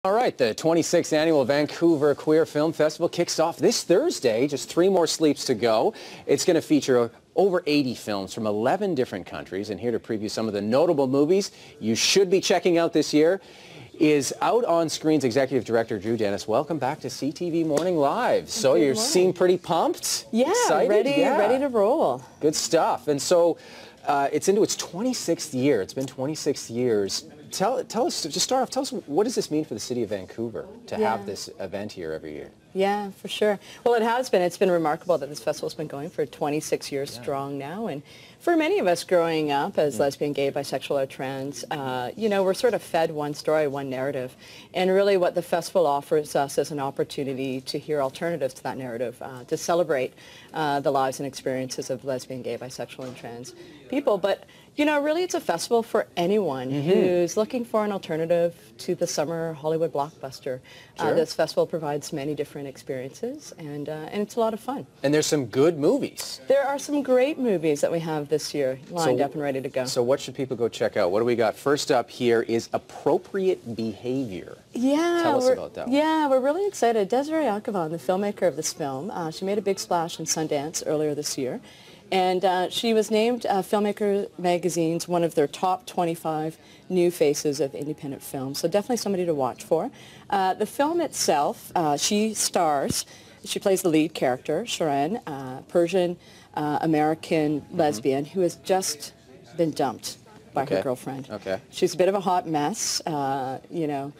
All right, the 26th annual Vancouver Queer Film Festival kicks off this Thursday. Just 3 more sleeps to go. It's going to feature over 80 films from 11 different countries. And here to preview some of the notable movies you should be checking out this year is Out on Screen's Executive Director, Drew Dennis. Welcome back to CTV Morning Live. So you seem pretty pumped? Yeah, excited? ready to roll. Good stuff. And so it's into its 26th year. It's been 26 years. Tell us, just start off, tell us, what does this mean for the city of Vancouver to have this event here every year? Yeah, for sure. Well, it has been. It's been remarkable that this festival's been going for 26 years strong now. And for many of us growing up as lesbian, gay, bisexual, or trans, you know, we're sort of fed one story, one narrative. And really what the festival offers us is an opportunity to hear alternatives to that narrative, to celebrate the lives and experiences of lesbian, gay, bisexual, and trans people. But, you know, really it's a festival for anyone who's looking for an alternative to the summer Hollywood blockbuster. This festival provides many different experiences, and it's a lot of fun. And there's some good movies. There are some great movies that we have this year lined up and ready to go. So what should people go check out? What do we got? First up here is Appropriate Behaviour. Yeah, Tell us about that one. Yeah, we're really excited. Desiree Akhavan, the filmmaker of this film, she made a big splash in Sundance earlier this year. And she was named Filmmaker Magazine's one of their top 25 new faces of independent film. So definitely somebody to watch for. The film itself, she stars, she plays the lead character, Sharon, Persian American lesbian who has just been dumped by her girlfriend. She's a bit of a hot mess, you know,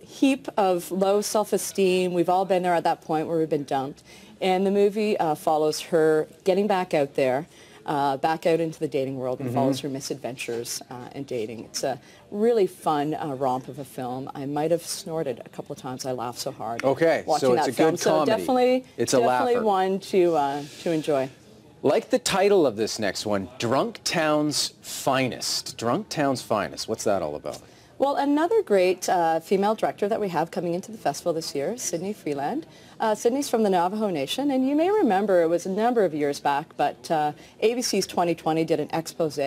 heap of low self-esteem. We've all been there at that point where we've been dumped. And the movie follows her getting back out there, back out into the dating world, and follows her misadventures in dating. It's a really fun romp of a film. I might have snorted a couple of times. I laughed so hard watching so it's that a film. good comedy. So definitely, it's a laugher. One to enjoy. Like the title of this next one, Drunktown's Finest. Drunktown's Finest. What's that all about? Well, another great female director that we have coming into the festival this year is Sydney Freeland. Sydney's from the Navajo Nation, and you may remember it was a number of years back, but ABC's 2020 did an expose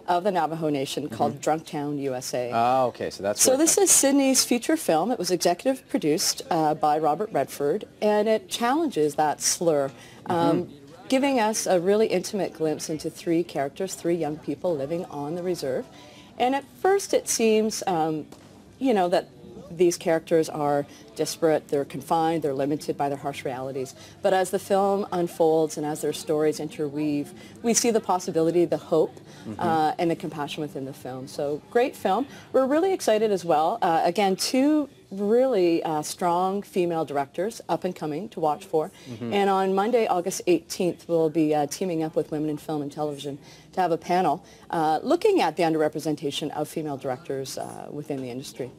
of the Navajo Nation called Drunktown, USA. Oh, okay, so that's So this is Sydney's feature film. It was executive produced by Robert Redford, and it challenges that slur, giving us a really intimate glimpse into 3 characters, 3 young people living on the reserve. And at first it seems, you know, that these characters are disparate, they're confined, they're limited by their harsh realities. But as the film unfolds and as their stories interweave, we see the possibility, the hope, and the compassion within the film. So great film. We're really excited as well. Again, 2 really strong female directors up and coming to watch for. And on Monday, August 18th, we'll be teaming up with Women in Film and Television to have a panel looking at the underrepresentation of female directors within the industry.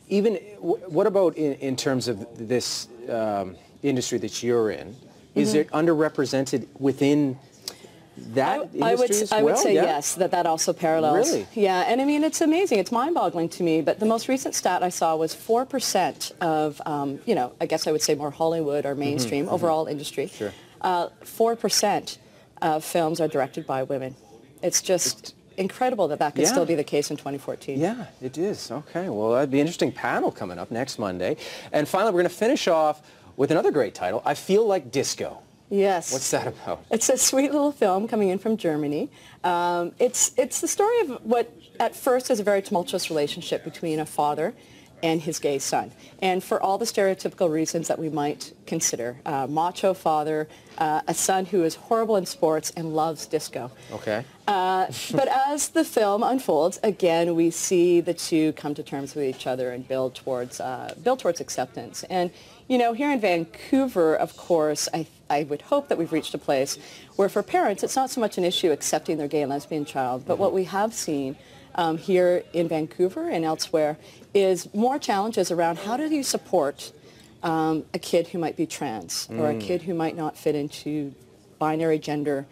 Even, what about in terms of this industry that you're in? Is it underrepresented within that industry as well? I would say yes, that also parallels. Really? Yeah, and I mean, it's amazing. It's mind-boggling to me, but the most recent stat I saw was 4% of, you know, I guess I would say more Hollywood or mainstream overall industry. 4% of films are directed by women. It's just incredible that could still be the case in 2014. Yeah, it is. Okay, well, that'd be an interesting panel coming up next Monday. And finally, we're going to finish off with another great title, I Feel Like Disco. Yes. What's that about? It's a sweet little film coming in from Germany. It's the story of what at first is a very tumultuous relationship between a father and his gay son. And for all the stereotypical reasons that we might consider. Macho father, a son who is horrible in sports and loves disco. Okay. But as the film unfolds, again, we see the 2 come to terms with each other and build towards acceptance. And, you know, here in Vancouver, of course, I would hope that we've reached a place where for parents, it's not so much an issue accepting their gay and lesbian child, but what we have seen here in Vancouver and elsewhere is more challenges around how do you support a kid who might be trans or a kid who might not fit into binary gender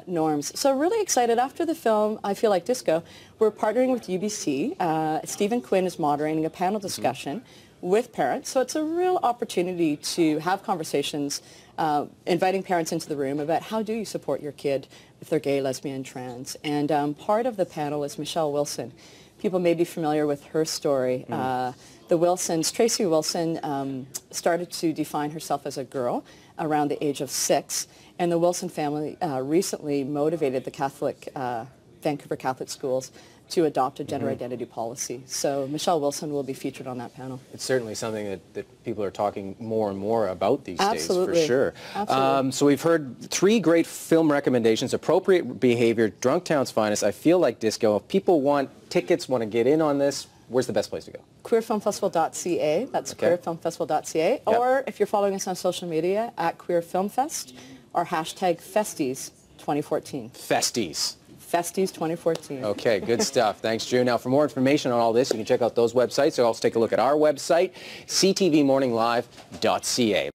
norms. So really excited. After the film, I Feel Like Disco, we're partnering with UBC. Stephen Quinn is moderating a panel discussion with parents. So it's a real opportunity to have conversations, inviting parents into the room about how do you support your kid if they're gay, lesbian, trans. And part of the panel is Michelle Wilson. People may be familiar with her story. The Wilsons, Tracy Wilson started to define herself as a girl around the age of 6, and the Wilson family recently motivated the Vancouver Catholic schools to adopt a gender identity policy. So Michelle Wilson will be featured on that panel. It's certainly something that people are talking more and more about these days, for sure. Absolutely. So we've heard 3 great film recommendations: Appropriate Behaviour, Drunktown's Finest, I Feel Like Disco. If people want tickets, want to get in on this, where's the best place to go? queerfilmfestival.ca. That's queerfilmfestival.ca. Yep. Or if you're following us on social media, at queerfilmfest or hashtag Festies 2014. Festies. Festies 2014. Okay, good stuff. Thanks, Drew. Now, for more information on all this, you can check out those websites. So also take a look at our website, ctvmorninglive.ca.